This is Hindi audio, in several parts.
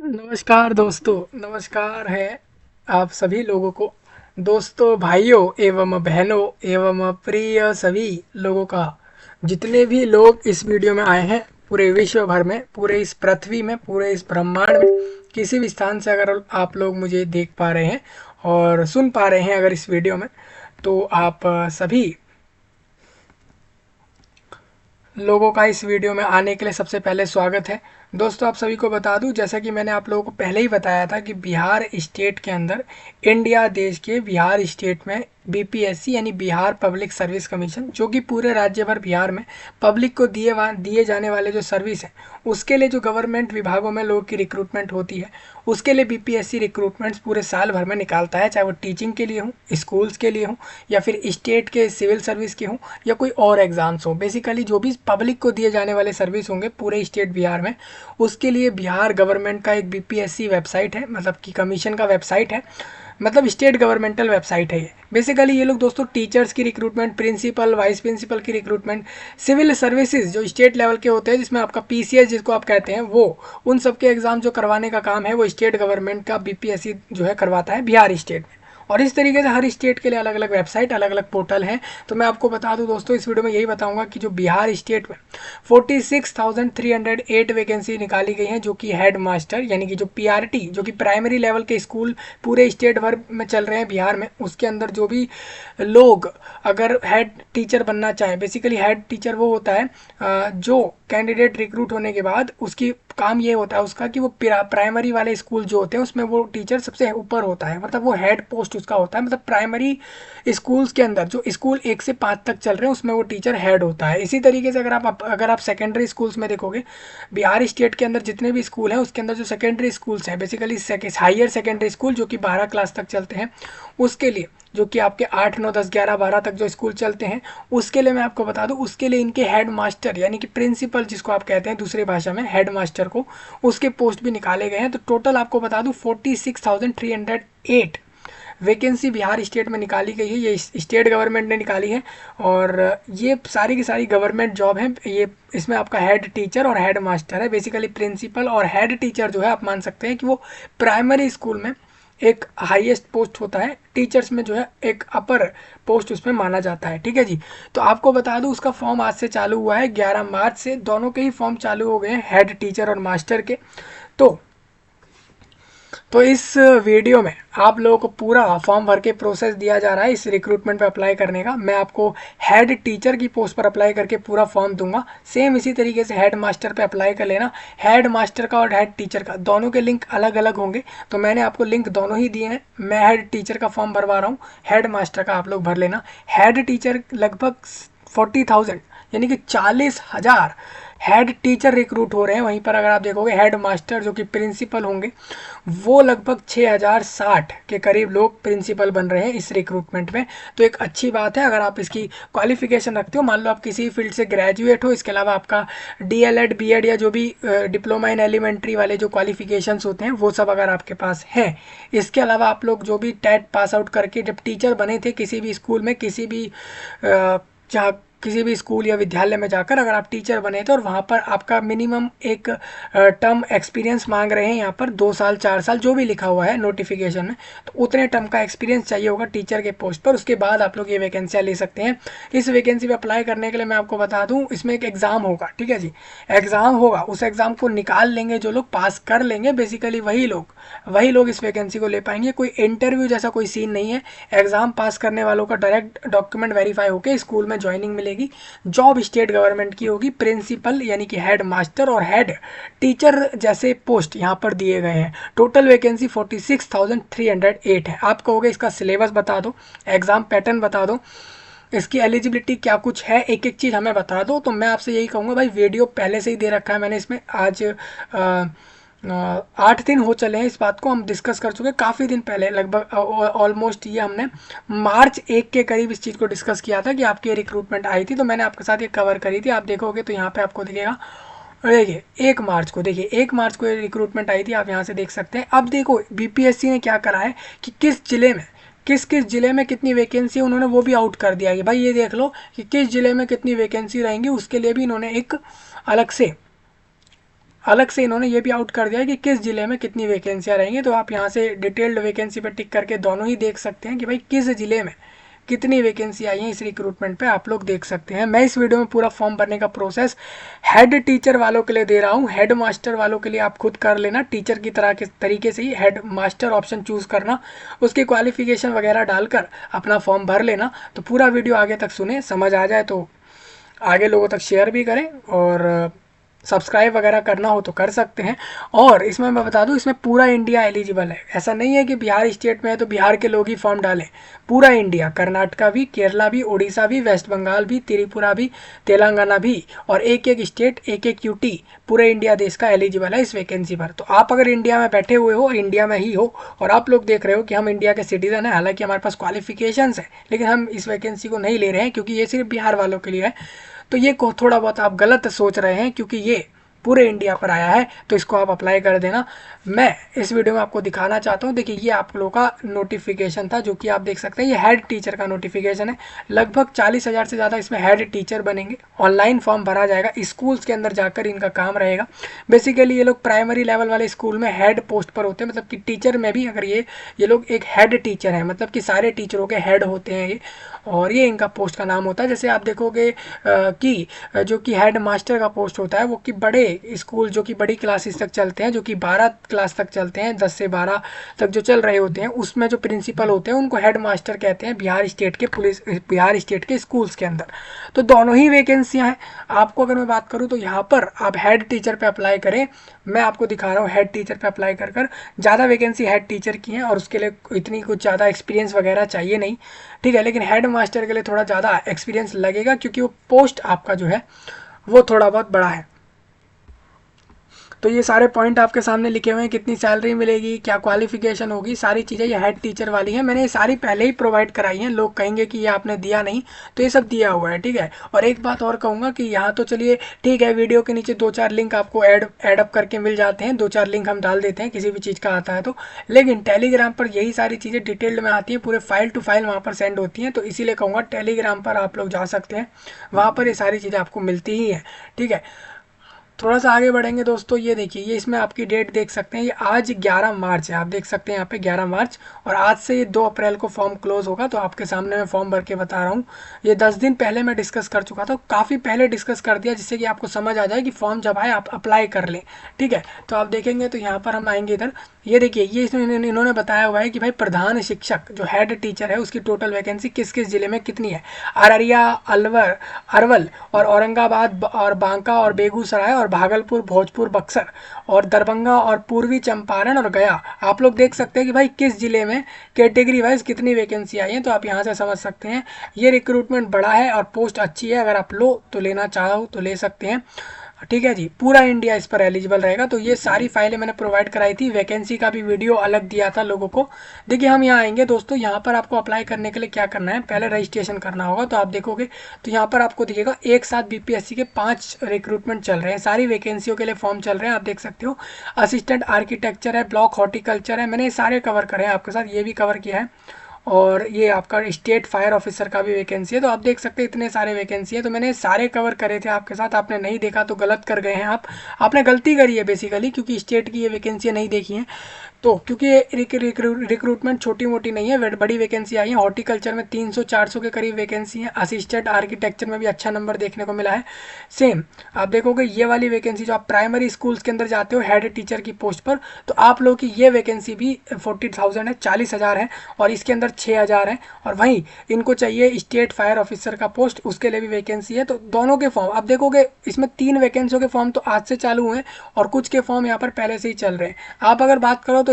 नमस्कार दोस्तों, नमस्कार है आप सभी लोगों को। दोस्तों, भाइयों एवं बहनों एवं प्रिय सभी लोगों का, जितने भी लोग इस वीडियो में आए हैं, पूरे विश्व भर में, पूरे इस पृथ्वी में, पूरे इस ब्रह्मांड में, किसी भी स्थान से अगर आप लोग मुझे देख पा रहे हैं और सुन पा रहे हैं अगर इस वीडियो में, तो आप सभी लोगों का इस वीडियो में आने के लिए सबसे पहले स्वागत है। दोस्तों, आप सभी को बता दूं, जैसा कि मैंने आप लोगों को पहले ही बताया था कि बिहार स्टेट के अंदर, इंडिया देश के बिहार स्टेट में बीपीएससी यानी बिहार पब्लिक सर्विस कमीशन, जो कि पूरे राज्य भर बिहार में पब्लिक को दिए जाने वाले जो सर्विस है, उसके लिए जो गवर्नमेंट विभागों में लोगों की रिक्रूटमेंट होती है, उसके लिए बीपीएससी रिक्रूटमेंट्स पूरे साल भर में निकालता है, चाहे वो टीचिंग के लिए हो, स्कूल्स के लिए हो, या फिर स्टेट के सिविल सर्विस के हों, या कोई और एग्ज़ाम्स हो। बेसिकली जो भी पब्लिक को दिए जाने वाले सर्विस होंगे पूरे स्टेट बिहार में, उसके लिए बिहार गवर्नमेंट का एक बीपीएससी वेबसाइट है, मतलब कि कमीशन का वेबसाइट है, मतलब स्टेट गवर्नमेंटल वेबसाइट है ये। बेसिकली ये लोग दोस्तों टीचर्स की रिक्रूटमेंट, प्रिंसिपल, वाइस प्रिंसिपल की रिक्रूटमेंट, सिविल सर्विसेज जो स्टेट लेवल के होते हैं, जिसमें आपका पीसीएस जिसको आप कहते हैं, वो उन सब के एग्ज़ाम जो करवाने का काम है वो स्टेट गवर्नमेंट का बीपीएससी जो है करवाता है बिहार स्टेट में। और इस तरीके से हर स्टेट के लिए अलग अलग वेबसाइट, अलग अलग पोर्टल हैं। तो मैं आपको बता दूं दोस्तों, इस वीडियो में यही बताऊंगा कि जो बिहार स्टेट में 46,308 वैकेंसी निकाली गई हैं, जो कि हेड मास्टर यानी कि जो पीआरटी, जो कि प्राइमरी लेवल के स्कूल पूरे स्टेट भर में चल रहे हैं बिहार में, उसके अंदर जो भी लोग अगर हेड टीचर बनना चाहें, बेसिकली हेड टीचर वो होता है जो कैंडिडेट रिक्रूट होने के बाद उसकी काम ये होता है उसका कि वो प्राइमरी वाले स्कूल जो होते हैं उसमें वो टीचर सबसे ऊपर होता है, मतलब वो हेड पोस्ट उसका होता है। मतलब प्राइमरी स्कूल्स के अंदर जो स्कूल 1 से 5 तक चल रहे हैं उसमें वो टीचर हेड होता है। इसी तरीके से अगर आप सेकेंडरी स्कूल्स में देखोगे, बिहार स्टेट के अंदर जितने भी स्कूल हैं उसके अंदर जो सेकेंडरी स्कूल्स हैं, बेसिकली हायर सेकेंडरी स्कूल जो कि 12 क्लास तक चलते हैं, उसके लिए जो कि आपके 8, 9, 10, 11, 12 तक जो स्कूल चलते हैं, उसके लिए मैं आपको बता दूं, उसके लिए इनके हेड मास्टर यानी कि प्रिंसिपल जिसको आप कहते हैं दूसरी भाषा में, हेड मास्टर को, उसके पोस्ट भी निकाले गए हैं। तो टोटल आपको बता दूं 46,308 वैकेंसी बिहार स्टेट में निकाली गई है। ये स्टेट गवर्नमेंट ने निकाली है और ये सारी की सारी गवर्नमेंट जॉब है। ये इसमें आपका हेड टीचर और हेड मास्टर है। बेसिकली प्रिंसिपल और हेड टीचर जो है, आप मान सकते हैं कि वो प्राइमरी स्कूल में एक हाईएस्ट पोस्ट होता है, टीचर्स में जो है एक अपर पोस्ट उसमें माना जाता है। ठीक है जी। तो आपको बता दूं, उसका फॉर्म आज से चालू हुआ है, 11 मार्च से दोनों के ही फॉर्म चालू हो गए हैं, हेड टीचर और मास्टर के। तो इस वीडियो में आप लोगों को पूरा फॉर्म भर के प्रोसेस दिया जा रहा है इस रिक्रूटमेंट पे अप्लाई करने का। मैं आपको हेड टीचर की पोस्ट पर अप्लाई करके पूरा फॉर्म दूंगा, सेम इसी तरीके से हेड मास्टर पे अप्लाई कर लेना। हेड मास्टर का और हेड टीचर का दोनों के लिंक अलग अलग होंगे, तो मैंने आपको लिंक दोनों ही दिए हैं। मैं हेड टीचर का फॉर्म भरवा रहा हूँ, हेड मास्टर का आप लोग भर लेना। हेड टीचर लगभग 40,000 यानी कि 40,000 हेड टीचर रिक्रूट हो रहे हैं। वहीं पर अगर आप देखोगे हेड मास्टर जो कि प्रिंसिपल होंगे, वो लगभग 6,060 के करीब लोग प्रिंसिपल बन रहे हैं इस रिक्रूटमेंट में। तो एक अच्छी बात है अगर आप इसकी क्वालिफिकेशन रखते हो। मान लो आप किसी फील्ड से ग्रेजुएट हो, इसके अलावा आपका डीएलएड, बीएड या जो भी डिप्लोमा इन एलिमेंट्री वाले जो क्वालिफिकेशंस होते हैं वो सब अगर आपके पास हैं, इसके अलावा आप लोग जो भी टेट पास आउट करके जब टीचर बने थे किसी भी स्कूल में, किसी भी जहाँ किसी भी स्कूल या विद्यालय में जाकर अगर आप टीचर बने थे और वहाँ पर आपका मिनिमम एक टर्म एक्सपीरियंस मांग रहे हैं, यहाँ पर 2 साल 4 साल जो भी लिखा हुआ है नोटिफिकेशन में, तो उतने टर्म का एक्सपीरियंस चाहिए होगा टीचर के पोस्ट पर। उसके बाद आप लोग ये वैकेंसियाँ ले सकते हैं। इस वैकेंसी पे अप्लाई करने के लिए मैं आपको बता दूँ, इसमें एक एग्ज़ाम होगा। ठीक है जी, एग्ज़ाम होगा, उस एग्ज़ाम को निकाल लेंगे जो लोग, पास कर लेंगे, बेसिकली वही लोग इस वैकेंसी को ले पाएंगे। कोई इंटरव्यू जैसा कोई सीन नहीं है। एग्ज़ाम पास करने वालों का डायरेक्ट डॉक्यूमेंट वेरीफाई होकर स्कूल में ज्वाइनिंग मिलेगी। जॉब स्टेट गवर्नमेंट की होगी। प्रिंसिपल यानी कि हेड मास्टर और हेड टीचर जैसे पोस्ट यहाँ पर दिए गए हैं। टोटल वैकेंसी 46,308 है। आप कहोगे इसका सिलेबस बता दो, एग्ज़ाम पैटर्न बता दो, इसकी एलिजिबिलिटी क्या कुछ है, एक एक चीज़ हमें बता दो। तो मैं आपसे यही कहूँगा भाई, वीडियो पहले से ही दे रखा है मैंने इसमें। आज 8 दिन हो चले हैं इस बात को, हम डिस्कस कर चुके हैं काफ़ी दिन पहले, लगभग ऑलमोस्ट ये हमने मार्च 1 के करीब इस चीज़ को डिस्कस किया था कि आपकी रिक्रूटमेंट आई थी, तो मैंने आपके साथ ये कवर करी थी। आप देखोगे तो यहाँ पे आपको दिखेगा, देखिए 1 मार्च को, देखिए 1 मार्च को ये रिक्रूटमेंट आई थी, आप यहाँ से देख सकते हैं। अब देखो बीपीएससी ने क्या करा है कि किस जिले में किस जिले में कितनी वैकेंसी है उन्होंने वो भी आउट कर दिया कि भाई ये देख लो कि किस जिले में कितनी वैकेंसी रहेंगी, उसके लिए भी इन्होंने एक अलग से अलग से इन्होंने ये भी आउट कर दिया है कि किस ज़िले में कितनी वैकेंसियाँ रहेंगी। तो आप यहाँ से डिटेल्ड वैकेंसी पे टिक करके दोनों ही देख सकते हैं कि भाई किस ज़िले में कितनी वैकेंसी आई है इस रिक्रूटमेंट पे, आप लोग देख सकते हैं। मैं इस वीडियो में पूरा फॉर्म भरने का प्रोसेस हेड टीचर वालों के लिए दे रहा हूँ। हेड मास्टर वालों के लिए आप खुद कर लेना, टीचर की तरह के तरीके से ही हेड मास्टर ऑप्शन चूज़ करना, उसकी क्वालिफिकेशन वगैरह डालकर अपना फॉर्म भर लेना। तो पूरा वीडियो आगे तक सुने, समझ आ जाए तो आगे लोगों तक शेयर भी करें, और सब्सक्राइब वगैरह करना हो तो कर सकते हैं। और इसमें मैं बता दूं, इसमें पूरा इंडिया एलिजिबल है। ऐसा नहीं है कि बिहार स्टेट में है तो बिहार के लोग ही फॉर्म डालें, पूरा इंडिया, कर्नाटका भी, केरला भी, उड़ीसा भी, वेस्ट बंगाल भी, त्रिपुरा भी, तेलंगाना भी, और एक एक स्टेट, एक एक यूटी, पूरे इंडिया देश का एलिजिबल है इस वैकेंसी पर। तो आप अगर इंडिया में बैठे हुए हो, इंडिया में ही हो, और आप लोग देख रहे हो कि हम इंडिया के सिटीजन हैं, हालांकि हमारे पास क्वालिफिकेशंस है, लेकिन हम इस वैकेंसी को नहीं ले रहे हैं क्योंकि ये सिर्फ बिहार वालों के लिए है, तो ये को थोड़ा बहुत आप गलत सोच रहे हैं, क्योंकि ये पूरे इंडिया पर आया है, तो इसको आप अप्लाई कर देना। मैं इस वीडियो में आपको दिखाना चाहता हूँ, देखिए ये आप लोगों का नोटिफिकेशन था जो कि आप देख सकते हैं, ये हेड टीचर का नोटिफिकेशन है। लगभग 40,000 से ज़्यादा इसमें हेड टीचर बनेंगे। ऑनलाइन फॉर्म भरा जाएगा, स्कूल्स के अंदर जाकर इनका काम रहेगा। बेसिकली ये लोग प्राइमरी लेवल वाले स्कूल में हेड पोस्ट पर होते हैं, मतलब कि टीचर में भी अगर ये लोग एक हेड टीचर हैं, मतलब कि सारे टीचरों के हेड होते हैं ये, और ये इनका पोस्ट का नाम होता है। जैसे आप देखोगे कि जो कि हेड मास्टर का पोस्ट होता है वो कि बड़े स्कूल जो कि बड़ी क्लासेस तक चलते हैं, जो कि 12 क्लास तक चलते हैं, 10 से 12 तक जो चल रहे होते हैं, उसमें जो प्रिंसिपल होते हैं उनको हेड मास्टर कहते हैं बिहार स्टेट के स्कूल्स के अंदर। तो दोनों ही वैकेंसियां हैं। आपको अगर मैं बात करूं तो यहाँ पर आप हेड टीचर पे अप्लाई करें। मैं आपको दिखा रहा हूँ हेड टीचर पे अप्लाई कर ज़्यादा वैकेंसी हेड टीचर की है, और उसके लिए इतनी कुछ ज़्यादा एक्सपीरियंस वगैरह चाहिए नहीं, ठीक है। लेकिन हेड मास्टर के लिए थोड़ा ज़्यादा एक्सपीरियंस लगेगा, क्योंकि वो पोस्ट आपका जो है वो थोड़ा बहुत बड़ा है। तो ये सारे पॉइंट आपके सामने लिखे हुए हैं, कितनी सैलरी मिलेगी, क्या क्वालिफिकेशन होगी, सारी चीज़ें ये हेड टीचर वाली हैं। मैंने ये सारी पहले ही प्रोवाइड कराई हैं। लोग कहेंगे कि ये आपने दिया नहीं, तो ये सब दिया हुआ है, ठीक है। और एक बात और कहूँगा कि यहाँ तो चलिए ठीक है, वीडियो के नीचे 2-4 लिंक आपको एडअप करके मिल जाते हैं, 2-4 लिंक हम डाल देते हैं किसी भी चीज़ का आता है तो, लेकिन टेलीग्राम पर यही सारी चीज़ें डिटेल्ड में आती हैं, पूरे फाइल टू फाइल वहाँ पर सेंड होती हैं। तो इसीलिए कहूँगा टेलीग्राम पर आप लोग जा सकते हैं, वहाँ पर ये सारी चीज़ें आपको मिलती ही हैं, ठीक है। थोड़ा सा आगे बढ़ेंगे दोस्तों, ये देखिए, ये इसमें आपकी डेट देख सकते हैं, ये आज 11 मार्च है, आप देख सकते हैं यहाँ पे 11 मार्च, और आज से ये 2 अप्रैल को फॉर्म क्लोज होगा। तो आपके सामने मैं फॉर्म भर के बता रहा हूँ। ये 10 दिन पहले मैं डिस्कस कर चुका था, काफ़ी पहले डिस्कस कर दिया, जिससे कि आपको समझ आ जाए कि फॉर्म जब आए आप अप्लाई कर लें, ठीक है। तो आप देखेंगे तो यहाँ पर हम आएंगे इधर, ये देखिए, ये इसमें इन्होंने बताया हुआ है कि भाई प्रधान शिक्षक जो हेड टीचर है उसकी टोटल वैकेंसी किस किस जिले में कितनी है। अररिया, अरवल और औरंगाबाद और बांका और बेगूसराय और भागलपुर, भोजपुर, बक्सर और दरभंगा और पूर्वी चंपारण और गया। आप लोग देख सकते हैं कि भाई किस जिले में कैटेगरी वाइज कितनी वैकेंसी आई है, तो आप यहाँ से समझ सकते हैं। ये रिक्रूटमेंट बड़ा है और पोस्ट अच्छी है, अगर आप लो तो लेना चाहो तो ले सकते हैं, ठीक है जी। पूरा इंडिया इस पर एलिजिबल रहेगा। तो ये सारी फाइलें मैंने प्रोवाइड कराई थी, वैकेंसी का भी वीडियो अलग दिया था लोगों को। देखिए हम यहाँ आएंगे दोस्तों, यहाँ पर आपको अप्लाई करने के लिए क्या करना है, पहले रजिस्ट्रेशन करना होगा। तो आप देखोगे तो यहाँ पर आपको दिखेगा एक साथ बीपीएससी के 5 रिक्रूटमेंट चल रहे हैं, सारी वैकेंसियों के लिए फॉर्म चल रहे हैं, आप देख सकते हो। असिस्टेंट आर्किटेक्चर है, ब्लॉक हॉर्टिकल्चर है, मैंने ये सारे कवर करे हैं आपके साथ, ये भी कवर किया है। और ये आपका स्टेट फायर ऑफिसर का भी वैकेंसी है। तो आप देख सकते हैं इतने सारे वैकेंसी है, तो मैंने सारे कवर करे थे आपके साथ। आपने नहीं देखा तो गलत कर गए हैं आप, आपने गलती करी है बेसिकली, क्योंकि स्टेट की ये वैकेंसी नहीं देखी हैं। तो क्योंकि रिक्रूटमेंट छोटी मोटी नहीं है, बड़ी वैकेंसी आई है। हॉर्टिकल्चर में 300-400 के करीब वैकेंसी है, असिस्टेंट आर्किटेक्चर में भी अच्छा नंबर देखने को मिला है। सेम आप देखोगे ये वाली वैकेंसी जो आप प्राइमरी स्कूल्स के अंदर जाते हो हेड टीचर की पोस्ट पर, तो आप लोगों की ये वैकेंसी भी 40,000 है, 40,000 है, और इसके अंदर 6,000 है। और वहीं इनको चाहिए स्टेट फायर ऑफिसर का पोस्ट, उसके लिए भी वैकेंसी है। तो दोनों के फॉर्म आप देखोगे, इसमें 3 वैकेंसियों के फॉर्म तो आज से चालू हुए, और कुछ के फॉर्म यहाँ पर पहले से ही चल रहे हैं। आप अगर बात करो तो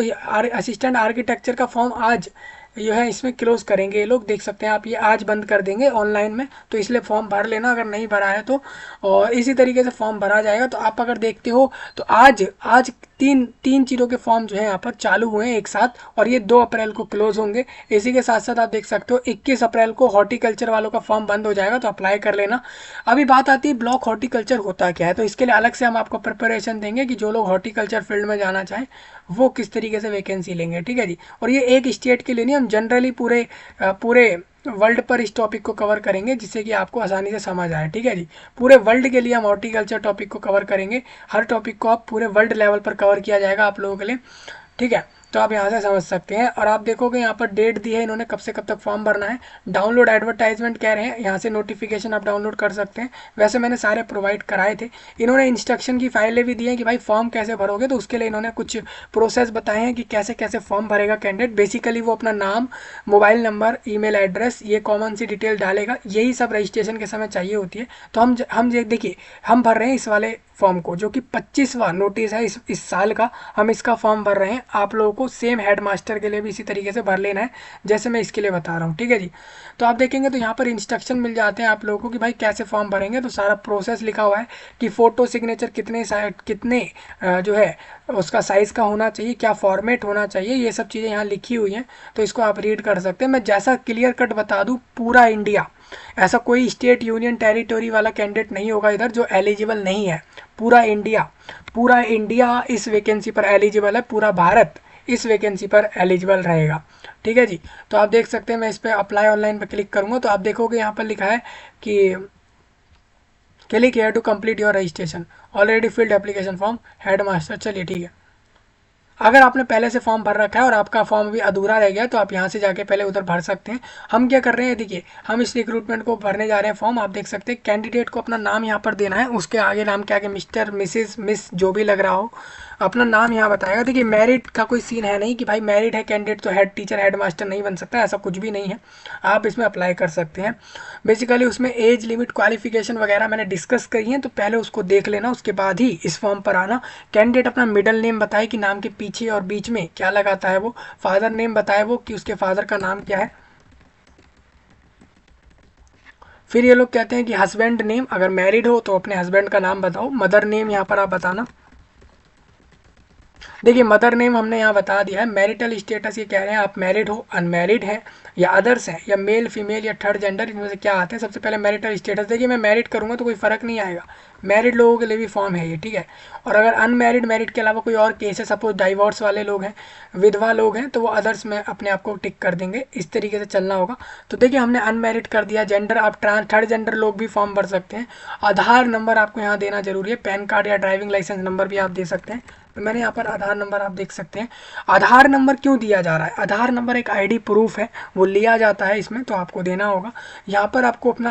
असिस्टेंट आर्किटेक्चर का फॉर्म आज ये है, इसमें क्लोज करेंगे ये लोग, देख सकते हैं आप, ये आज बंद कर देंगे ऑनलाइन में, तो इसलिए फॉर्म भर लेना अगर नहीं भरा है तो। और इसी तरीके से फॉर्म भरा जाएगा। तो आप अगर देखते हो तो आज तीन चीज़ों के फॉर्म जो है यहाँ पर चालू हुए हैं एक साथ, और ये 2 अप्रैल को क्लोज होंगे। इसी के साथ साथ आप देख सकते हो 21 अप्रैल को हॉर्टिकल्चर वालों का फॉर्म बंद हो जाएगा, तो अप्लाई कर लेना। अभी बात आती है ब्लॉक हॉर्टिकल्चर होता क्या है, तो इसके लिए अलग से हम आपको प्रिपरेशन देंगे कि जो लोग हॉर्टिकल्चर फील्ड में जाना चाहें वो किस तरीके से वैकेंसी लेंगे, ठीक है जी। और ये एक स्टेट के लिए नहीं, हम जनरली पूरे वर्ल्ड पर इस टॉपिक को कवर करेंगे, जिससे कि आपको आसानी से समझ आए, ठीक है जी। पूरे वर्ल्ड के लिए हम हॉर्टिकल्चर टॉपिक को कवर करेंगे, हर टॉपिक को आप पूरे वर्ल्ड लेवल पर कवर किया जाएगा आप लोगों के लिए, ठीक है। तो आप यहाँ से समझ सकते हैं। और आप देखोगे यहाँ पर डेट दी है इन्होंने, कब से कब तक फॉर्म भरना है। डाउनलोड एडवर्टाइजमेंट कह रहे हैं, यहाँ से नोटिफिकेशन आप डाउनलोड कर सकते हैं। वैसे मैंने सारे प्रोवाइड कराए थे। इन्होंने इंस्ट्रक्शन की फाइलें भी दी हैं कि भाई फॉर्म कैसे भरोगे, तो उसके लिए इन्होंने कुछ प्रोसेस बताए हैं कि कैसे कैसे फॉर्म भरेगा कैंडिडेट। बेसिकली वो अपना नाम, मोबाइल नंबर, ईमेल एड्रेस, ये कॉमन सी डिटेल डालेगा, यही सब रजिस्ट्रेशन के समय चाहिए होती है। तो हम देखिए, हम भर रहे हैं इस वाले फॉर्म को, जो कि 25वां नोटिस है इस साल का, हम इसका फॉर्म भर रहे हैं। आप लोगों को सेम हेड मास्टर के लिए भी इसी तरीके से भर लेना है, जैसे मैं इसके लिए बता रहा हूँ, ठीक है जी। तो आप देखेंगे तो यहाँ पर इंस्ट्रक्शन मिल जाते हैं आप लोगों को कि भाई कैसे फॉर्म भरेंगे। तो सारा प्रोसेस लिखा हुआ है कि फ़ोटो सिग्नेचर कितने जो है उसका साइज़ का होना चाहिए, क्या फॉर्मेट होना चाहिए, ये सब चीज़ें यहाँ लिखी हुई हैं। तो इसको आप रीड कर सकते हैं। मैं जैसा क्लियर कट बता दूँ, पूरा इंडिया, ऐसा कोई स्टेट, यूनियन टेरिटोरी वाला कैंडिडेट नहीं होगा इधर जो एलिजिबल नहीं है। पूरा इंडिया इस वैकेंसी पर एलिजिबल है, पूरा भारत इस वैकेंसी पर एलिजिबल रहेगा, ठीक है जी। तो आप देख सकते हैं, मैं इस पर अप्लाई ऑनलाइन पर क्लिक करूँगा तो आप देखोगे यहाँ पर लिखा है कि click here to complete your registration, already filled application form head master. चलिए ठीक है, अगर आपने पहले से फॉर्म भर रखा है और आपका फॉर्म भी अधूरा रह गया तो आप यहाँ से जाके पहले उधर भर सकते हैं। हम क्या कर रहे हैं, देखिए हम इस रिक्रूटमेंट को भरने जा रहे हैं फॉर्म। आप देख सकते हैं कैंडिडेट को अपना नाम यहाँ पर देना है, उसके आगे नाम के आगे मिस्टर, मिसिस, मिस जो भी लग रहा हो, अपना नाम यहाँ बताएगा। देखिए मैरिड का कोई सीन है नहीं कि भाई मैरिड है कैंडिडेट तो हेड टीचर, हेड मास्टर नहीं बन सकता, ऐसा कुछ भी नहीं है। आप इसमें अप्लाई कर सकते हैं। बेसिकली उसमें एज लिमिट, क्वालिफिकेशन वगैरह मैंने डिस्कस करी है, तो पहले उसको देख लेना, उसके बाद ही इस फॉर्म पर आना। कैंडिडेट अपना मिडल नेम बताए कि नाम के पीछे और बीच में क्या लगाता है वो, फादर नेम बताए वो कि उसके फादर का नाम क्या है। फिर ये लोग कहते हैं कि हस्बैंड नेम, अगर मैरिड हो तो अपने हस्बैंड का नाम बताओ। मदर नेम यहाँ पर आप बताना। देखिए मदर नेम हमने यहाँ बता दिया है। मैरिटल स्टेटस ये कह रहे हैं आप मैरिड हो, अनमैरिड हैं या अदर्स हैं, या मेल, फीमेल या थर्ड जेंडर, इनमें से क्या आते हैं। सबसे पहले मैरिटल स्टेटस, देखिए मैं मैरिड करूँगा तो कोई फ़र्क नहीं आएगा, मैरिड लोगों के लिए भी फॉर्म है ये, ठीक है। और अगर अनमैरिड, मैरिड के अलावा कोई और केस है, सपोज डाइवोर्स वाले लोग हैं, विधवा लोग हैं, तो वो अदर्स में अपने आप को टिक कर देंगे। इस तरीके से चलना होगा। तो देखिए हमने अनमैरिड कर दिया। जेंडर, आप थर्ड जेंडर लोग भी फॉर्म भर सकते हैं। आधार नंबर आपको यहाँ देना जरूरी है, पैन कार्ड या ड्राइविंग लाइसेंस नंबर भी आप दे सकते हैं। तो मैंने यहाँ पर आधार नंबर आप देख सकते हैं। आधार नंबर क्यों दिया जा रहा है, आधार नंबर एक आईडी प्रूफ है, वो लिया जाता है इसमें, तो आपको देना होगा। यहाँ पर आपको अपना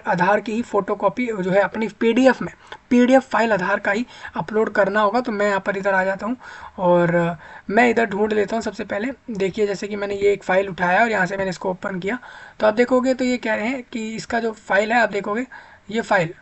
आधार की ही फोटोकॉपी जो है अपनी पीडीएफ में, पीडीएफ फाइल आधार का ही अपलोड करना होगा। तो मैं यहाँ पर इधर आ जाता हूँ और मैं इधर ढूंढ लेता हूँ। सबसे पहले देखिए, जैसे कि मैंने ये एक फ़ाइल उठाया और यहाँ से मैंने इसको ओपन किया, तो आप देखोगे तो ये कह रहे हैं कि इसका जो फाइल है, आप देखोगे ये फाइल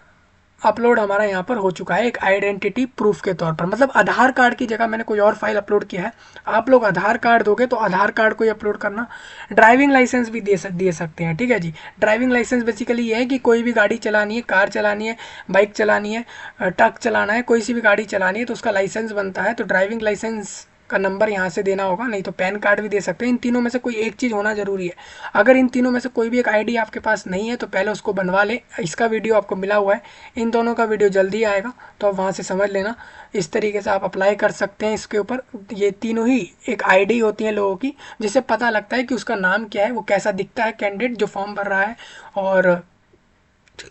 अपलोड हमारा यहाँ पर हो चुका है एक आइडेंटिटी प्रूफ के तौर पर। मतलब आधार कार्ड की जगह मैंने कोई और फाइल अपलोड किया है। आप लोग आधार कार्ड दोगे तो आधार कार्ड को ही अपलोड करना। ड्राइविंग लाइसेंस भी दे सकते हैं, ठीक है जी। ड्राइविंग लाइसेंस बेसिकली ये है कि कोई भी गाड़ी चलानी है, कार चलानी है, बाइक चलानी है, ट्रक चलाना है, कोई सी भी गाड़ी चलानी है तो उसका लाइसेंस बनता है। तो ड्राइविंग लाइसेंस का नंबर यहाँ से देना होगा, नहीं तो पैन कार्ड भी दे सकते हैं। इन तीनों में से कोई एक चीज़ होना जरूरी है। अगर इन तीनों में से कोई भी एक आईडी आपके पास नहीं है तो पहले उसको बनवा लें। इसका वीडियो आपको मिला हुआ है, इन दोनों का वीडियो जल्दी आएगा, तो आप वहाँ से समझ लेना। इस तरीके से आप अप्लाई कर सकते हैं इसके ऊपर। ये तीनों ही एक आईडी होती है लोगों की, जिससे पता लगता है कि उसका नाम क्या है, वो कैसा दिखता है कैंडिडेट जो फॉर्म भर रहा है, और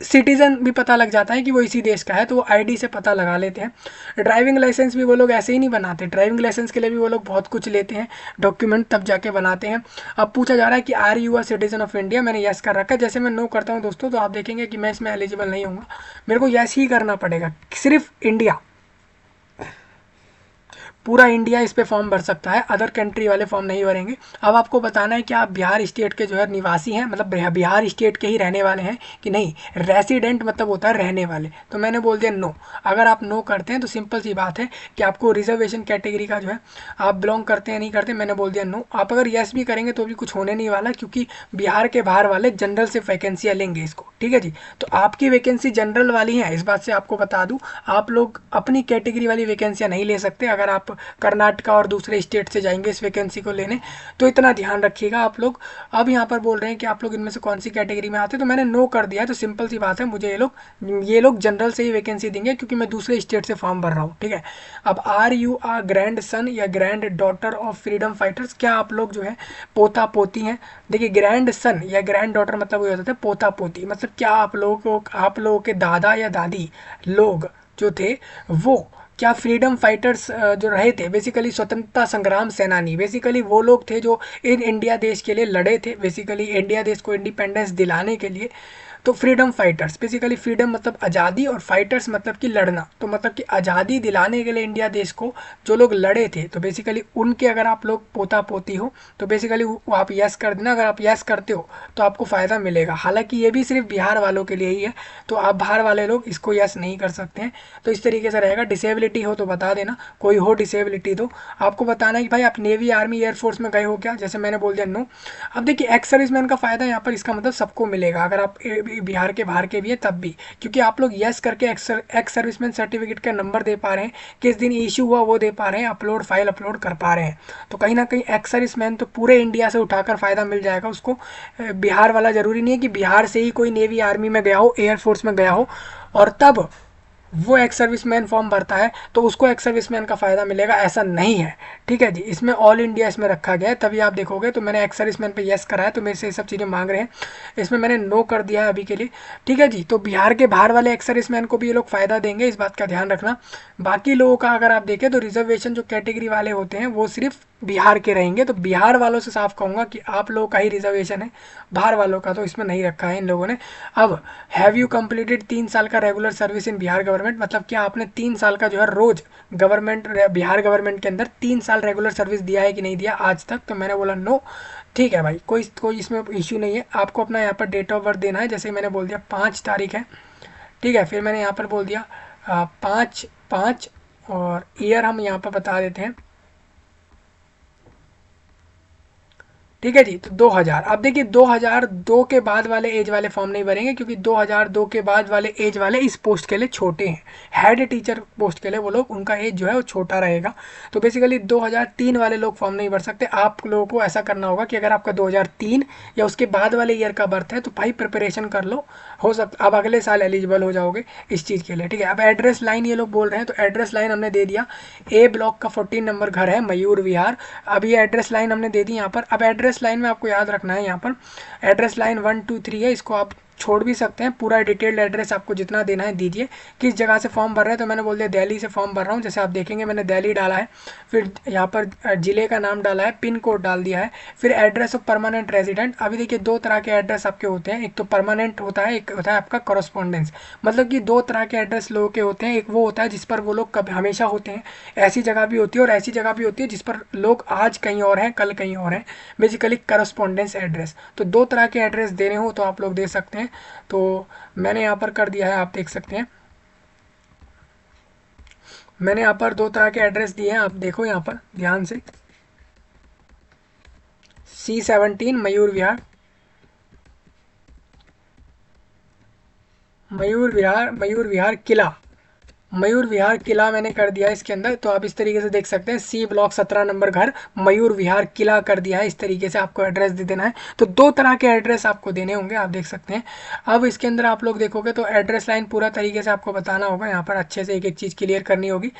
सिटीज़न भी पता लग जाता है कि वो इसी देश का है, तो वो आईडी से पता लगा लेते हैं। ड्राइविंग लाइसेंस भी वो लोग ऐसे ही नहीं बनाते, ड्राइविंग लाइसेंस के लिए भी वो लोग बहुत कुछ लेते हैं डॉक्यूमेंट, तब जाके बनाते हैं। अब पूछा जा रहा है कि are you a citizen of India, मैंने यस कर रखा है। जैसे मैं नो करता हूँ दोस्तों, तो आप देखेंगे कि मैं इसमें एलिजिबल नहीं हूँ, मेरे को यस ही करना पड़ेगा। सिर्फ इंडिया, पूरा इंडिया इस पे फॉर्म भर सकता है, अदर कंट्री वाले फॉर्म नहीं भरेंगे। अब आपको बताना है कि आप बिहार स्टेट के जो है निवासी हैं, मतलब बिहार स्टेट के ही रहने वाले हैं कि नहीं। रेसिडेंट मतलब होता है रहने वाले, तो मैंने बोल दिया नो। अगर आप नो करते हैं तो सिंपल सी बात है कि आपको रिजर्वेशन कैटेगरी का जो है आप बिलोंग करते हैं नहीं करते, मैंने बोल दिया नो। आप अगर येस भी करेंगे तो भी कुछ होने नहीं वाला, क्योंकि बिहार के बाहर वाले जनरल से वैकेंसियाँ लेंगे इसको, ठीक है जी। तो आपकी वैकेंसी जनरल वाली है, इस बात से आपको बता दूँ। आप लोग अपनी कैटेगरी वाली वैकेंसियाँ नहीं ले सकते। अगर आप आप कर्नाटका और दूसरे स्टेट से जाएंगे इस वैकेंसी को लेने, तो इतना ध्यान रखिएगा आप लोग। अब यहाँ पर बोल रहे हैं कि आप लोग इनमें से कौन सी कैटेगरी में आते हैं, तो मैंने नो कर दिया है, तो सिंपल सी बात है, मुझे ये लोग जनरल से ही वैकेंसी देंगे क्योंकि मैं दूसरे स्टेट से फॉर्म भर रहा हूँ, ठीक है। अब are you a grandson या granddaughter of freedom fighters, क्या आप लोग जो है पोता पोती हैं? देखिए ग्रैंड सन या ग्रैंड डॉटर मतलब ये होता है पोता पोती, मतलब क्या आप लोगों के दादा या दादी लोग जो थे वो क्या फ्रीडम फाइटर्स जो रहे थे, बेसिकली स्वतंत्रता संग्राम सेनानी, बेसिकली वो लोग थे जो इन इंडिया देश के लिए लड़े थे, बेसिकली इंडिया देश को इंडिपेंडेंस दिलाने के लिए। तो फ्रीडम फाइटर्स, बेसिकली फ्रीडम मतलब आज़ादी और फाइटर्स मतलब कि लड़ना, तो मतलब कि आज़ादी दिलाने के लिए इंडिया देश को जो लोग लड़े थे, तो बेसिकली उनके अगर आप लोग पोता पोती हो तो बेसिकली वो आप यस कर देना। अगर आप यस करते हो तो आपको फ़ायदा मिलेगा। हालांकि ये भी सिर्फ बिहार वालों के लिए ही है, तो आप बाहर वाले लोग इसको यस नहीं कर सकते हैं। तो इस तरीके से रहेगा। डिसेबिलिटी हो तो बता देना, कोई हो डिसेबिलिटी तो आपको बताना है कि भाई आप नेवी आर्मी एयरफोर्स में गए हो क्या, जैसे मैंने बोल दिया नो। अब देखिए एक्स सर्विसमैन का फ़ायदा यहाँ पर इसका मतलब सबको मिलेगा, अगर आप बिहार के बाहर के भी हैं तब भी, क्योंकि आप लोग यस करके एक्स सर्विसमैन सर्टिफिकेट का नंबर दे पा रहे हैं, किस दिन इशू हुआ वो दे पा रहे हैं, अपलोड फाइल अपलोड कर पा रहे हैं, तो कहीं ना कहीं एक्स सर्विसमैन तो पूरे इंडिया से उठाकर फ़ायदा मिल जाएगा उसको। बिहार वाला ज़रूरी नहीं है कि बिहार से ही कोई नेवी आर्मी में गया हो, एयरफोर्स में गया हो और तब वो एक्स सर्विसमैन फॉर्म भरता है तो उसको एक्स सर्विसमैन का फ़ायदा मिलेगा, ऐसा नहीं है, ठीक है जी। इसमें ऑल इंडिया इसमें रखा गया है, तभी आप देखोगे। तो मैंने एक्स सर्विसमैन पे यस करा है, तो मेरे से ये सब चीज़ें मांग रहे हैं, इसमें मैंने नो कर दिया है अभी के लिए, ठीक है जी। तो बिहार के बाहर वाले एक्स सर्विसमैन को भी ये लोग फ़ायदा देंगे, इस बात का ध्यान रखना। बाकी लोगों का अगर आप देखें तो रिजर्वेशन जो कैटेगरी वाले होते हैं वो सिर्फ बिहार के रहेंगे, तो बिहार वालों से साफ कहूँगा कि आप लोगों का ही रिजर्वेशन है, बाहर वालों का तो इसमें नहीं रखा है इन लोगों ने। अब हैव यू कंप्लीटेड 3 साल का regular service in Bihar government, मतलब क्या आपने 3 साल का जो है रोज गवर्नमेंट बिहार गवर्नमेंट के अंदर 3 साल रेगुलर सर्विस दिया है कि नहीं दिया आज तक, तो मैंने बोला नो, ठीक है भाई, कोई इसमें इशू नहीं है। आपको अपना यहाँ पर डेट ऑफ बर्थ देना है, जैसे मैंने बोल दिया 5 तारीख है, ठीक है। फिर मैंने यहाँ पर बोल दिया 5/5 और ईयर हम यहाँ पर बता देते हैं, ठीक है जी। तो 2000, अब देखिए 2002 के बाद वाले एज वाले फॉर्म नहीं भरेंगे क्योंकि 2002 के बाद वाले एज वाले इस पोस्ट के लिए छोटे हैं, हेड टीचर पोस्ट के लिए वो लोग, उनका एज जो है वो छोटा रहेगा। तो बेसिकली 2003 वाले लोग फॉर्म नहीं भर सकते। आप लोगों को ऐसा करना होगा कि अगर आपका 2003 या उसके बाद वाले ईयर का बर्थ है तो भाई प्रिपरेशन कर लो, हो सकता अब अगले साल एलिजिबल हो जाओगे इस चीज़ के लिए, ठीक है। अब एड्रेस लाइन ये लोग बोल रहे हैं, तो एड्रेस लाइन हमने दे दिया, ए ब्लॉक का 14 नंबर घर है, मयूर विहार। अब ये एड्रेस लाइन हमने दे दी यहाँ पर। अब एड्रेस लाइन में आपको याद रखना है, यहाँ पर एड्रेस लाइन 1 2 3 है, इसको आप छोड़ भी सकते हैं, पूरा डिटेल्ड एड्रेस आपको जितना देना है दीजिए। किस जगह से फॉर्म भर रहे हैं, तो मैंने बोल दिया दिल्ली से फॉर्म भर रहा हूँ, जैसे आप देखेंगे मैंने दिल्ली डाला है, फिर यहाँ पर ज़िले का नाम डाला है, पिन कोड डाल दिया है, फिर एड्रेस ऑफ परमानेंट रेजिडेंट। अभी देखिए 2 तरह के एड्रेस आपके होते हैं, एक तो परमानेंट होता है, एक होता है आपका कॉरस्पॉन्डेंस, मतलब कि 2 तरह के एड्रेस लोगों के होते हैं। एक वो होता है जिस पर वो लोग कभी हमेशा होते हैं, ऐसी जगह भी होती है, और ऐसी जगह भी होती है जिस पर लोग आज कहीं और हैं कल कहीं और हैं, बेसिकली करस्पॉन्डेंस एड्रेस। तो 2 तरह के एड्रेस देने हो तो आप लोग दे सकते हैं, तो मैंने यहाँ पर कर दिया है, आप देख सकते हैं मैंने यहाँ पर 2 तरह के एड्रेस दिए हैं, आप देखो यहाँ पर ध्यान से। C17 मयूर विहार, मयूर विहार किला, मयूर विहार किला मैंने कर दिया है इसके अंदर। तो आप इस तरीके से देख सकते हैं, सी ब्लॉक 17 नंबर घर, मयूर विहार किला कर दिया है। इस तरीके से आपको एड्रेस दे देना है। तो 2 तरह के एड्रेस आपको देने होंगे, आप देख सकते हैं। अब इसके अंदर आप लोग देखोगे तो एड्रेस लाइन पूरा तरीके से आपको बताना होगा, यहाँ पर अच्छे से एक एक चीज़ क्लियर करनी होगी।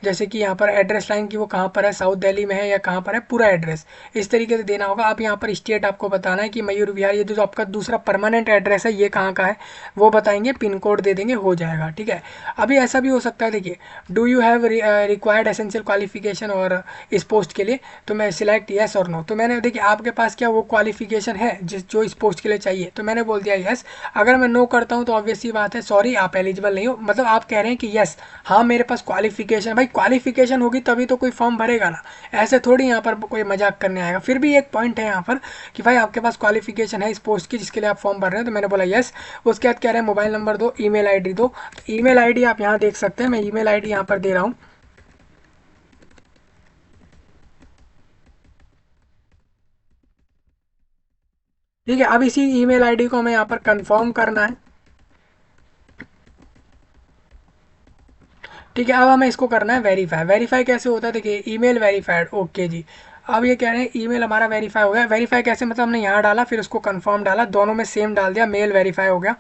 जैसे कि यहाँ पर एड्रेस लाइन की वो कहाँ पर है, साउथ दिल्ली में है या कहाँ पर है, पूरा एड्रेस इस तरीके से देना होगा। आप यहाँ पर स्टेट आपको बताना है कि मयूर विहार, ये जो आपका दूसरा परमानेंट एड्रेस है ये कहाँ का है वो बताएंगे, पिन कोड दे देंगे, हो जाएगा, ठीक है। अभी ऐसा भी हो सकता है, देखिए do you have required essential qualification और इस पोस्ट के लिए, तो मैं सिलेक्ट येस और नो। तो मैंने देखिए आपके पास क्या वो क्वालिफिकेशन है जो इस पोस्ट के लिए चाहिए, तो मैंने बोल दिया येस। अगर मैं नो करता हूँ तो ऑब्वियस सी बात है, सॉरी आप एलिजिबल नहीं हो, मतलब आप कह रहे हैं कि येस हाँ मेरे पास क्वालिफिकेशन, भाई क्वालिफिकेशन होगी तभी तो कोई फॉर्म भरेगा ना, ऐसे थोड़ी यहाँ पर कोई मजाक करने आएगा। फिर भी एक पॉइंट है यहाँ पर कि भाई आपके पास क्वालिफिकेशन है इस पोस्ट की जिसके लिए आप फॉर्म भर रहे हैं, तो मैंने बोला येस। उसके बाद कह रहे हैं मोबाइल नंबर दो, ईमेल आईडी दो, तो ईमेल आईडी आप यहाँ देख सकते हैं, मैं ईमेल आईडी यहाँ पर दे रहा हूँ, ठीक है। अब इसी ईमेल आईडी को हमें यहाँ पर कंफर्म करना है, ठीक है, अब हमें इसको करना है वेरीफाई। वेरीफाई कैसे होता है, देखिए ईमेल वेरीफाइड, ओके जी। अब ये कह रहे हैं ईमेल हमारा वेरीफाई हो गया। वेरीफाई कैसे, मतलब हमने यहाँ डाला फिर उसको कंफर्म डाला, दोनों में सेम डाल दिया, मेल वेरीफाई हो गया।